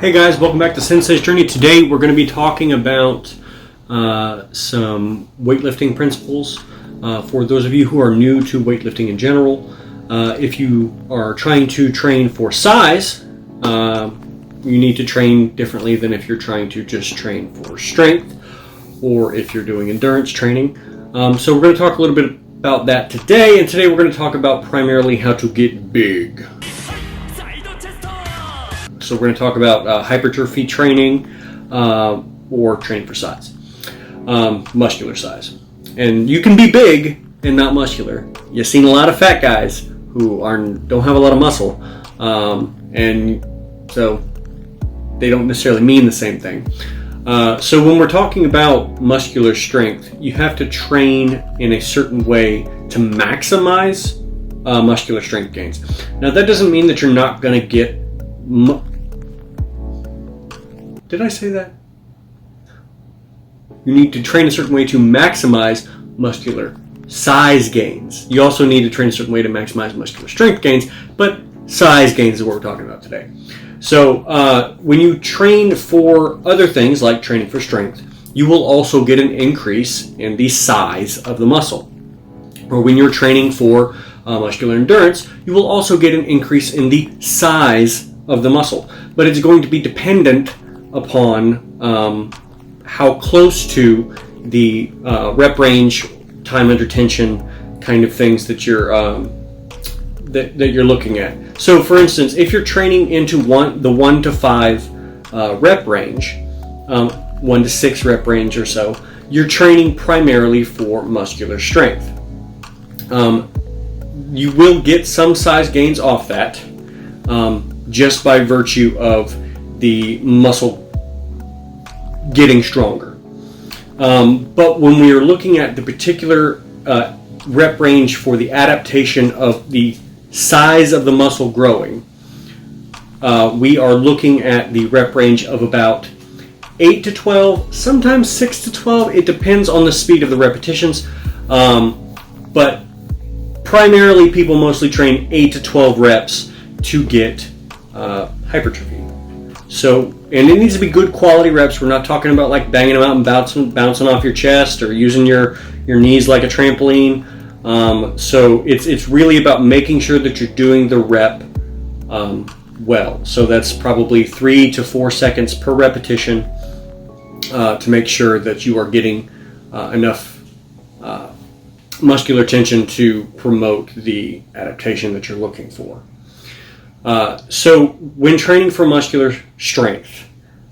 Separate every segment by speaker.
Speaker 1: Hey guys, welcome back to Sensei's Journey. Today we're going to be talking about some weightlifting principles for those of you who are new to weightlifting in general. If you are trying to train for size, you need to train differently than if you're trying to just train for strength or if you're doing endurance training. So we're going to talk a little bit about that today, and today we're going to talk about primarily how to get big. So we're going to talk about hypertrophy training or training for size, muscular size. And you can be big and not muscular. You've seen a lot of fat guys who don't have a lot of muscle, and so they don't necessarily mean the same thing. So when we're talking about muscular strength, you have to train in a certain way to maximize muscular strength gains. Now that doesn't mean that you're not going to get Did I say that? You need to train a certain way to maximize muscular size gains. You also need to train a certain way to maximize muscular strength gains, but size gains is what we're talking about today. So when you train for other things like training for strength, you will also get an increase in the size of the muscle. Or when you're training for muscular endurance, you will also get an increase in the size of the muscle. But it's going to be dependent upon how close to the rep range, time under tension kind of things that you're that you're looking at. So, for instance, if you're training into the 1 to 5 rep range, 1 to 6 rep range or so, you're training primarily for muscular strength. You will get some size gains off that just by virtue of the muscle getting stronger. But when we are looking at the particular rep range for the adaptation of the size of the muscle growing, we are looking at the rep range of about 8 to 12, sometimes 6 to 12. It depends on the speed of the repetitions. But primarily people mostly train 8 to 12 reps to get hypertrophy. So, and it needs to be good quality reps. We're not talking about like banging them out and bouncing off your chest or using your knees like a trampoline. So it's really about making sure that you're doing the rep well. So that's probably 3 to 4 seconds per repetition to make sure that you are getting enough muscular tension to promote the adaptation that you're looking for. So when training for muscular strength,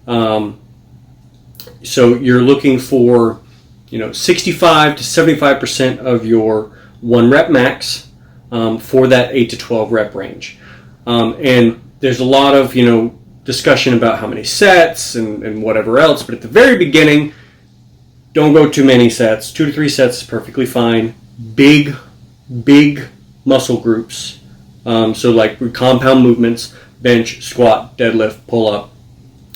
Speaker 1: so you're looking for 65 to 75% of your 1 rep max for that 8 to 12 rep range. And there's a lot of discussion about how many sets and whatever else, but at the very beginning, don't go too many sets. 2 to 3 sets is perfectly fine. Big muscle groups. So like compound movements, bench, squat, deadlift, pull up,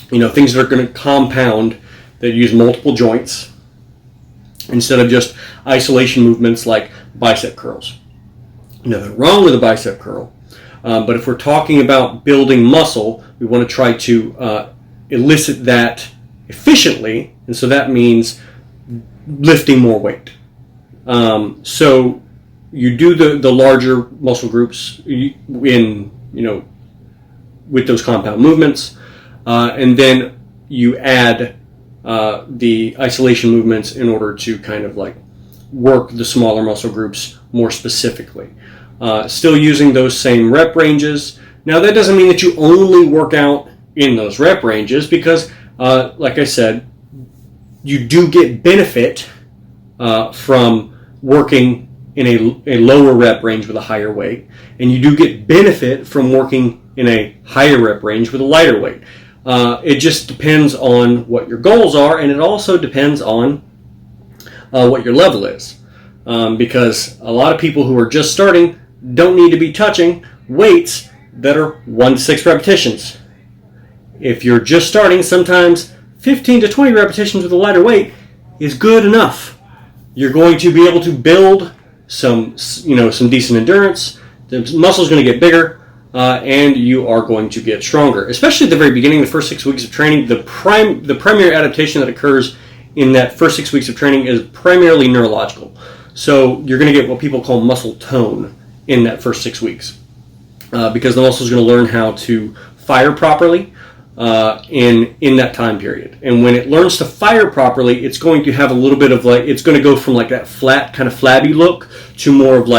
Speaker 1: things that are going to compound that use multiple joints instead of just isolation movements like bicep curls. Nothing wrong with a bicep curl, but if we're talking about building muscle, we want to try to elicit that efficiently, and so that means lifting more weight. So you do the larger muscle groups in with those compound movements, and then you add the isolation movements in order to kind of like work the smaller muscle groups more specifically. Still using those same rep ranges. Now that doesn't mean that you only work out in those rep ranges because, like I said, you do get benefit from working in a lower rep range with a higher weight, and you do get benefit from working in a higher rep range with a lighter weight. It just depends on what your goals are, and it also depends on what your level is. Because a lot of people who are just starting don't need to be touching weights that are 1 to 6 repetitions. If you're just starting, sometimes 15 to 20 repetitions with a lighter weight is good enough. You're going to be able to build some decent endurance. The muscle's going to get bigger, and you are going to get stronger. Especially at the very beginning, the first 6 weeks of training, the primary adaptation that occurs in that first 6 weeks of training is primarily neurological. So you're going to get what people call muscle tone in that first 6 weeks, because the muscle is going to learn how to fire properly in that time period. And when it learns to fire properly, it's going to have a little bit of it's going to go from that flat kind of flabby look to more of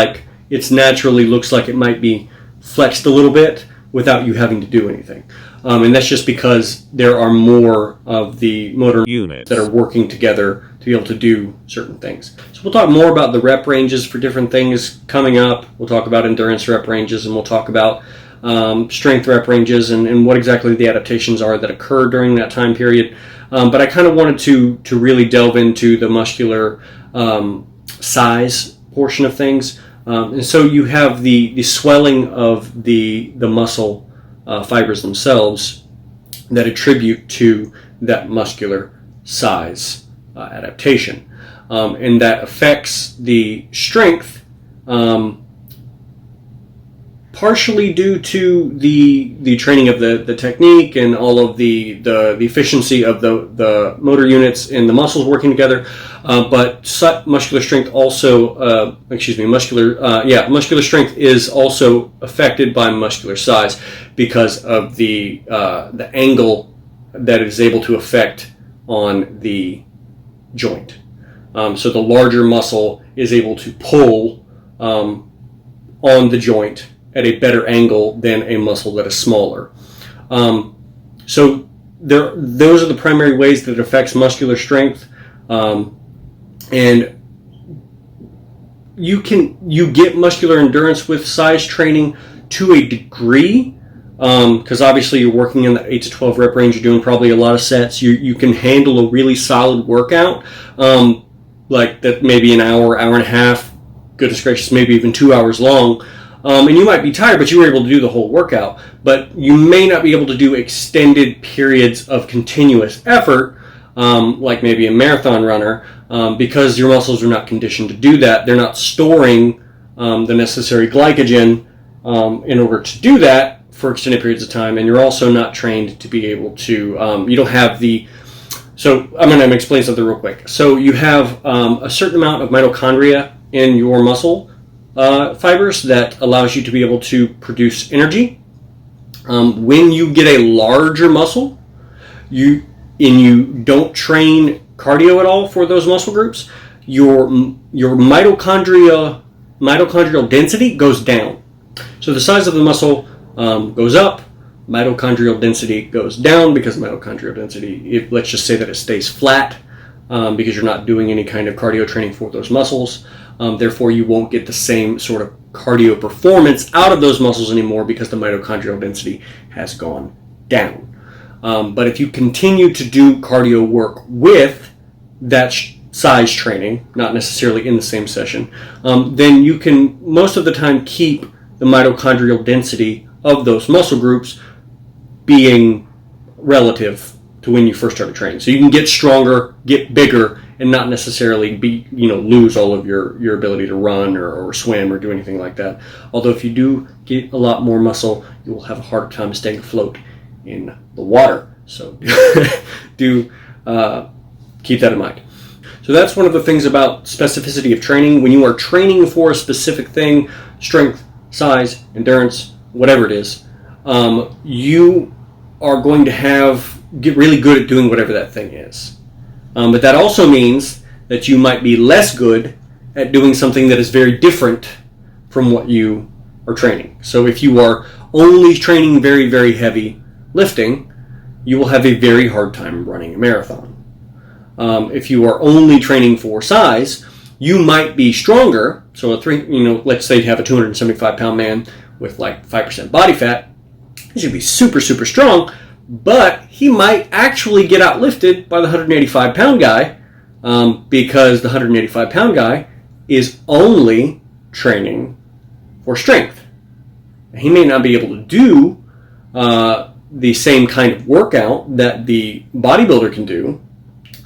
Speaker 1: it naturally looks like it might be flexed a little bit without you having to do anything. And that's just because there are more of the motor units that are working together to be able to do certain things. So we'll talk more about the rep ranges for different things coming up. We'll talk about endurance rep ranges, and we'll talk about strength rep ranges and what exactly the adaptations are that occur during that time period. But I kind of wanted to really delve into the muscular size portion of things. And so you have the swelling of the muscle fibers themselves that attribute to that muscular size adaptation. And that affects the strength partially due to the training of the technique and all of the efficiency of the motor units and the muscles working together. But muscular strength also, muscular strength is also affected by muscular size because of the angle that it is able to affect on the joint. So the larger muscle is able to pull on the joint at a better angle than a muscle that is smaller. So those are the primary ways that it affects muscular strength. And you get muscular endurance with size training to a degree, because obviously you're working in the 8 to 12 rep range. You're doing probably a lot of sets. You can handle a really solid workout, like that maybe an hour and a half, goodness gracious, maybe even 2 hours long. And you might be tired, but you were able to do the whole workout. But you may not be able to do extended periods of continuous effort, like maybe a marathon runner, because your muscles are not conditioned to do that. They're not storing the necessary glycogen in order to do that for extended periods of time. And you're also not trained to be able to, you don't have so I'm going to explain something real quick. So you have a certain amount of mitochondria in your muscle fibers that allows you to be able to produce energy. When you get a larger muscle, you don't train cardio at all for those muscle groups, your mitochondrial density goes down. So the size of the muscle goes up, mitochondrial density goes down, because mitochondrial density, let's just say that it stays flat, because you're not doing any kind of cardio training for those muscles. Therefore, you won't get the same sort of cardio performance out of those muscles anymore because the mitochondrial density has gone down. But if you continue to do cardio work with that size training, not necessarily in the same session, then you can most of the time keep the mitochondrial density of those muscle groups being relative to when you first started training. So you can get stronger, get bigger, and not necessarily lose all of your ability to run or swim or do anything like that. Although if you do get a lot more muscle, you will have a harder time staying afloat in the water. So do keep that in mind. So that's one of the things about specificity of training. When you are training for a specific thing, strength, size, endurance, whatever it is, you are going to get really good at doing whatever that thing is. But that also means that you might be less good at doing something that is very different from what you are training. So if you are only training very, very heavy lifting, you will have a very hard time running a marathon. If you are only training for size, you might be stronger. So let's say you have a 275-pound man with like 5% body fat. He should be super, super strong, but he might actually get outlifted by the 185-pound guy, because the 185-pound guy is only training for strength. He may not be able to do the same kind of workout that the bodybuilder can do,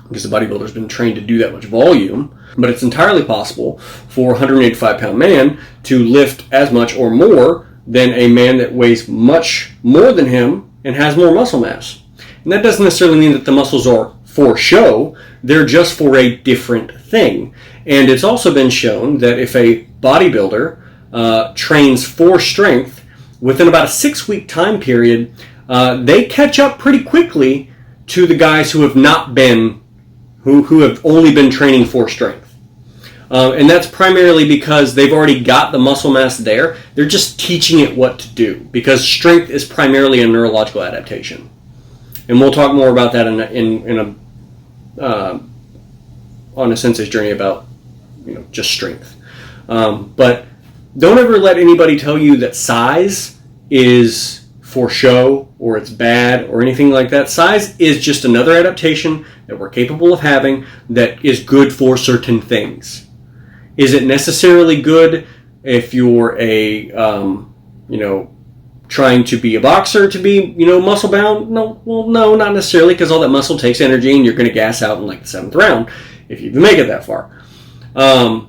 Speaker 1: because the bodybuilder's been trained to do that much volume, but it's entirely possible for a 185-pound man to lift as much or more than a man that weighs much more than him and has more muscle mass. And that doesn't necessarily mean that the muscles are for show. They're just for a different thing. And it's also been shown that if a bodybuilder trains for strength within about a 6-week time period, they catch up pretty quickly to the guys who have not been, who have only been training for strength. And that's primarily because they've already got the muscle mass there. They're just teaching it what to do, because strength is primarily a neurological adaptation. And we'll talk more about that on a Sensei's journey about just strength. But don't ever let anybody tell you that size is for show or it's bad or anything like that. Size is just another adaptation that we're capable of having that is good for certain things. Is it necessarily good if you're a, trying to be a boxer to be, muscle bound? No, well, no, not necessarily, because all that muscle takes energy and you're going to gas out in like the 7th round if you even make it that far. But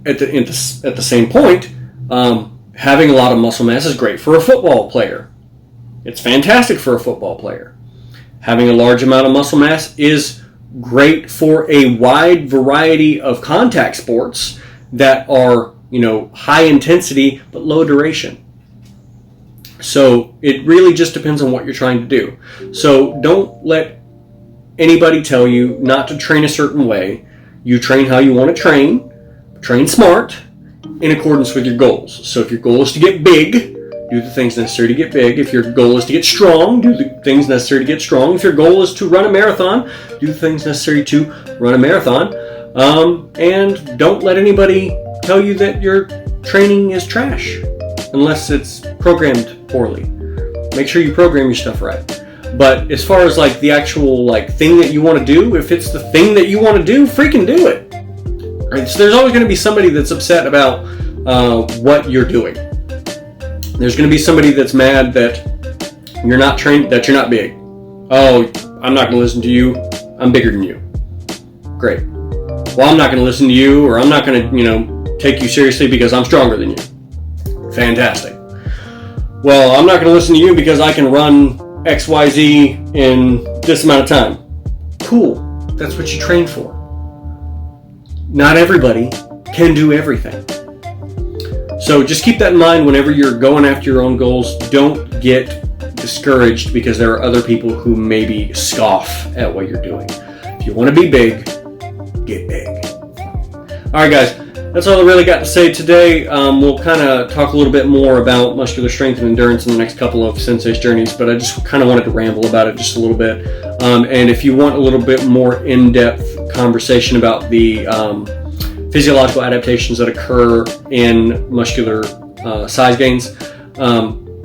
Speaker 1: at the same point, having a lot of muscle mass is great for a football player. It's fantastic for a football player. Having a large amount of muscle mass is great for a wide variety of contact sports that are, high intensity but low duration. So it really just depends on what you're trying to do. So don't let anybody tell you not to train a certain way. You train how you want to train smart, in accordance with your goals. So if your goal is to get big, do the things necessary to get big. If your goal is to get strong, do the things necessary to get strong. If your goal is to run a marathon, do the things necessary to run a marathon. And don't let anybody tell you that your training is trash unless it's programmed poorly. Make sure you program your stuff right. But as far as like the actual thing that you want to do, if it's the thing that you want to do, freaking do it. Right? So there's always going to be somebody that's upset about what you're doing. There's going to be somebody that's mad that you're not trained, that you're not big. Oh, I'm not going to listen to you. I'm bigger than you. Great. Well, I'm not going to listen to you, or I'm not going to, take you seriously because I'm stronger than you. Fantastic. Well, I'm not going to listen to you because I can run XYZ in this amount of time. Cool. That's what you train for. Not everybody can do everything. So just keep that in mind whenever you're going after your own goals. Don't get discouraged because there are other people who maybe scoff at what you're doing. If you want to be big, get big. All right, guys. That's all I really got to say today. We'll kind of talk a little bit more about muscular strength and endurance in the next couple of Sensei's journeys, but I just kind of wanted to ramble about it just a little bit. And if you want a little bit more in-depth conversation about the physiological adaptations that occur in muscular size gains,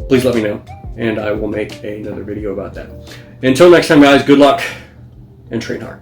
Speaker 1: please let me know, and I will make another video about that. Until next time, guys, good luck and train hard.